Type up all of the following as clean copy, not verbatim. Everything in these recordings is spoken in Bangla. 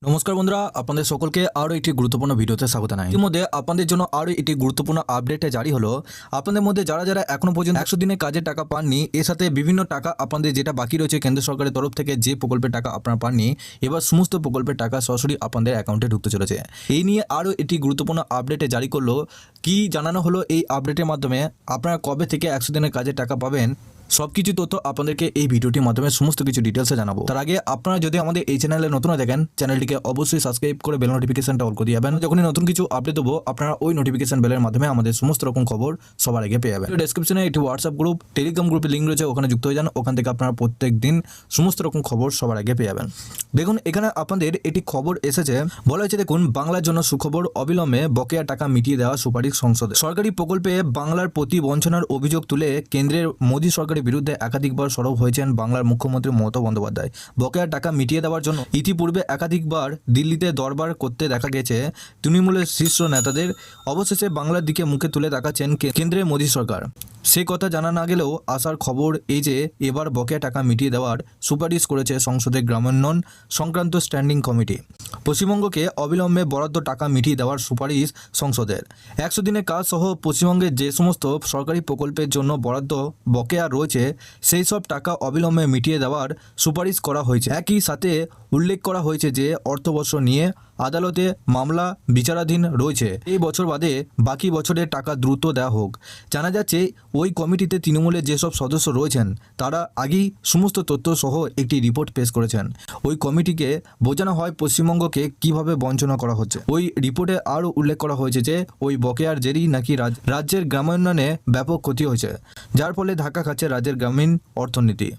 নমস্কার বন্ধুরা, আপনাদের সকলকে আরও একটি গুরুত্বপূর্ণ ভিডিওতে স্বাগত জানাই। ইতিমধ্যে আপনাদের জন্য আরও একটি গুরুত্বপূর্ণ আপডেটে জারি হলো। আপনাদের মধ্যে যারা যারা এখনো পর্যন্ত 100 দিনের কাজের টাকা পাননি, এর সাথে বিভিন্ন টাকা আপনাদের যেটা বাকি রয়েছে কেন্দ্র সরকারের তরফ থেকে যে প্রকল্পের টাকা আপনারা পাননি, এবার সমস্ত প্রকল্পের টাকা সরাসরি আপনাদের অ্যাকাউন্টে ঢুকতে চলেছে। এই নিয়ে আরও একটি গুরুত্বপূর্ণ আপডেটে জারি করলো। কি জানানো হলো এই আপডেটের মাধ্যমে, আপনারা কবে থেকে 100 দিনের কাজের টাকা পাবেন, সবকিছু তথ্য আপনাদেরকে এই ভিডিওটির মাধ্যমে সমস্ত কিছু ডিটেলসে জানাবো। তার আগে আপনারা যদি আমাদের এই চ্যানেলে নতুন দেখেন, চ্যানেলটিকে অবশ্যই সাবস্ক্রাইব করে বেল নোটিফিকেশনটা অল করে দিয়ে যাবেন। যখনই নতুন কিছু আপডেট দেবো, আপনারা ওই নোটিফিকেশন বেলের মাধ্যমে আমাদের সমস্ত রকম খবর সবার আগে পেয়ে যাবেন। ডেসক্রিপশনে একটি হোয়াটসঅ্যাপ গ্রুপ, টেলিগ্রাম গ্রুপের লিঙ্ক রয়েছে, ওখানে যুক্ত হয়ে যান। ওখান থেকে আপনারা প্রত্যেক দিন সমস্ত রকম খবর সবার আগে পেয়ে যাবেন। দেখুন, এখানে আপনাদের একটি খবর এসেছে, বলা হয়েছে দেখুন, বাংলার জন্য সুখবর, অবিলম্বে বকেয়া টাকা মিটিয়ে দেওয়া সুপারিশ সংসদে। সরকারি প্রকল্পে বাংলার প্রতি বঞ্চনার অভিযোগ তুলে কেন্দ্রের মোদী সরকারের বিরুদ্ধে একাধিকবার সরব হয়েছেন বাংলার মুখ্যমন্ত্রী মমতা বন্দ্যোপাধ্যায়। বকেয়া টাকা মিটিয়ে দেওয়ার জন্য ইতিপূর্বে একাধিকবার দিল্লিতে দরবার করতে দেখা গেছে তৃণমূলের শীর্ষ নেতাদের। অবশেষে বাংলার দিকে মুখে তুলে দেখাচ্ছেন কেন্দ্রের মোদী সরকার। সে কথা জানা না গেলেও আসার খবর এই যে এবার বকেয়া টাকা মিটিয়ে দেওয়ার সুপারিশ করেছে সংসদের গ্রামোন্নয়ন সংক্রান্ত স্ট্যান্ডিং কমিটি। পশ্চিমবঙ্গকে অবিলম্বে বরাদ্দ টাকা মিটিয়ে দেওয়ার সুপারিশ সংসদের। 100 দিনের কাজ সহ পশ্চিমবঙ্গের যে সমস্ত সরকারি প্রকল্পের জন্য বরাদ্দ বকেয়া রয়েছে, সেই সব টাকা অবিলম্বে মিটিয়ে দেওয়ার সুপারিশ করা হয়েছে। একই সাথে উল্লেখ করা হয়েছে যে অর্থবর্ষ নিয়ে আদালতে মামলা বিচারাধীন রয়েছে, এই বছর বাদে বাকি বছরের টাকা দ্রুত দেওয়া হোক। জানা যাচ্ছে ওই কমিটিতে তৃণমূলের যেসব সদস্য রয়েছেন তারা আগেই সমস্ত তথ্য সহ একটি রিপোর্ট পেশ করেছেন। ওই কমিটিকে বোঝানো হয় পশ্চিমবঙ্গকে কিভাবে বঞ্চনা করা হচ্ছে। ওই রিপোর্টে আরও উল্লেখ করা হয়েছে যে ওই বকেয়ার জেরেই নাকি রাজ্যের গ্রামায়ণে ব্যাপক ক্ষতি হয়েছে, যার ফলে ধাক্কা খাচ্ছে রাজ্যের গ্রামীণ অর্থনীতি।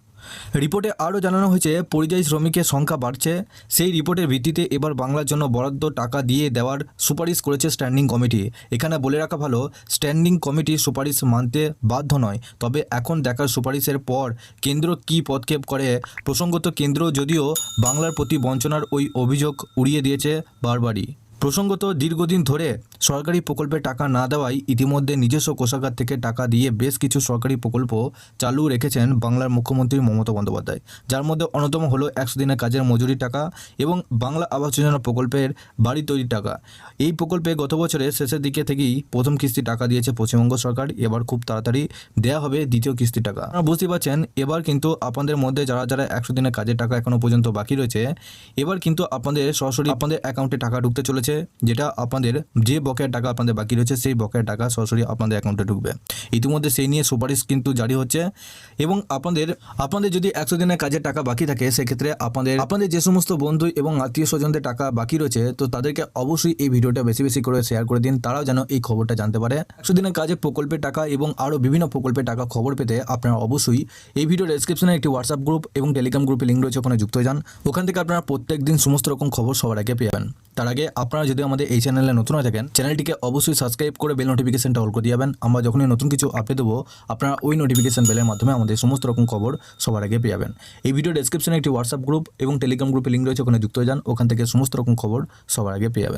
রিপোর্টে আরও জানানো হয়েছে পরিযায়ী শ্রমিকের সংখ্যা বাড়ছে। সেই রিপোর্টের ভিত্তিতে এবার বাংলার জন্য বরাদ্দ টাকা দিয়ে দেওয়ার সুপারিশ করেছে স্ট্যান্ডিং কমিটি। এখানে বলে রাখা ভালো, স্ট্যান্ডিং কমিটি সুপারিশ মানতে বাধ্য নয়, তবে এখন দেখার সুপারিশের পর কেন্দ্র কী পদক্ষেপ করে। প্রসঙ্গত, কেন্দ্র যদিও বাংলার প্রতি বঞ্চনার ওই অভিযোগ উড়িয়ে দিয়েছে বারবারই। প্রসঙ্গত, দীর্ঘদিন ধরে সরকারি প্রকল্পে টাকা না দেওয়ায় ইতিমধ্যে নিজস্ব কোষাগার থেকে টাকা দিয়ে বেশ কিছু সরকারি প্রকল্প চালু রেখেছেন বাংলার মুখ্যমন্ত্রী মমতা বন্দ্যোপাধ্যায়, যার মধ্যে অন্যতম হলো 100 দিনের কাজের মজুরি টাকা এবং বাংলা আবাস যোজনা প্রকল্পের বাড়ি তৈরির টাকা। এই প্রকল্পে গত বছরের শেষের দিকে থেকেই প্রথম কিস্তি টাকা দিয়েছে পশ্চিমবঙ্গ সরকার। এবার খুব তাড়াতাড়ি দেওয়া হবে দ্বিতীয় কিস্তি টাকা। আপনারা বুঝতে পারছেন, এবার কিন্তু আপনাদের মধ্যে যারা যারা 100 দিনের কাজের টাকা এখনো পর্যন্ত বাকি রয়েছে, এবার কিন্তু আপনাদের সরাসরি আপনাদের অ্যাকাউন্টে টাকা ঢুকতে চলেছে। যেটা আপনাদের যে বকেয়া টাকা আপনাদের বাকি রয়েছে, সেই বকেয়া টাকা সরাসরি আপনাদের অ্যাকাউন্টে ঢুকবে। ইতিমধ্যে সেই নিয়ে সুপারিশ কিন্তু জারি হচ্ছে এবং আপনাদের যদি 100 দিনের কাজের টাকা বাকি থাকে, সেক্ষেত্রে আপনাদের যে সমস্ত বন্ধু এবং আত্মীয় স্বজনদের টাকা বাকি রয়েছে, তো তাদেরকে অবশ্যই এই ভিডিওটা বেশি বেশি করে শেয়ার করে দিন, তারাও যেন এই খবরটা জানতে পারে। 100 দিনের কাজের প্রকল্পের টাকা এবং আরও বিভিন্ন প্রকল্পের টাকা খবর পেতে আপনারা অবশ্যই এই ভিডিও ডেসক্রিপশনে একটি হোয়াটসঅ্যাপ গ্রুপ এবং টেলিগ্রাম গ্রুপের লিঙ্ক রয়েছে, ওখানে যুক্ত হয়ে যান। ওখান থেকে আপনারা প্রত্যেক দিন সমস্ত রকম খবর সবার আগে পেয়ে যাবেন। তার আগে আপনারা যদি আমাদের এই চ্যানেলে নতুন হয়ে থাকেন, চ্যানেলটিকে অবশ্যই সাবস্ক্রাইব করে বেল নোটিফিকেশনটা অল করে দিয়ে যাবেন। আমরা যখনই নতুন কিছু আপডেট দেবো, আপনারা ওই নোটিফিকেশন বেলের মাধ্যমে আমাদের সমস্ত রকম খবর সবার আগে পেয়ে যাবেন। এই ভিডিও ডেসক্রিপশনে একটি হোয়াটসঅ্যাপ গ্রুপ এবং টেলিগ্রাম গ্রুপের লিঙ্ক রয়েছে, ওখানে যুক্ত হয়ে যান। ওখান থেকে সমস্ত রকম খবর সবার আগে পেয়ে যাবেন।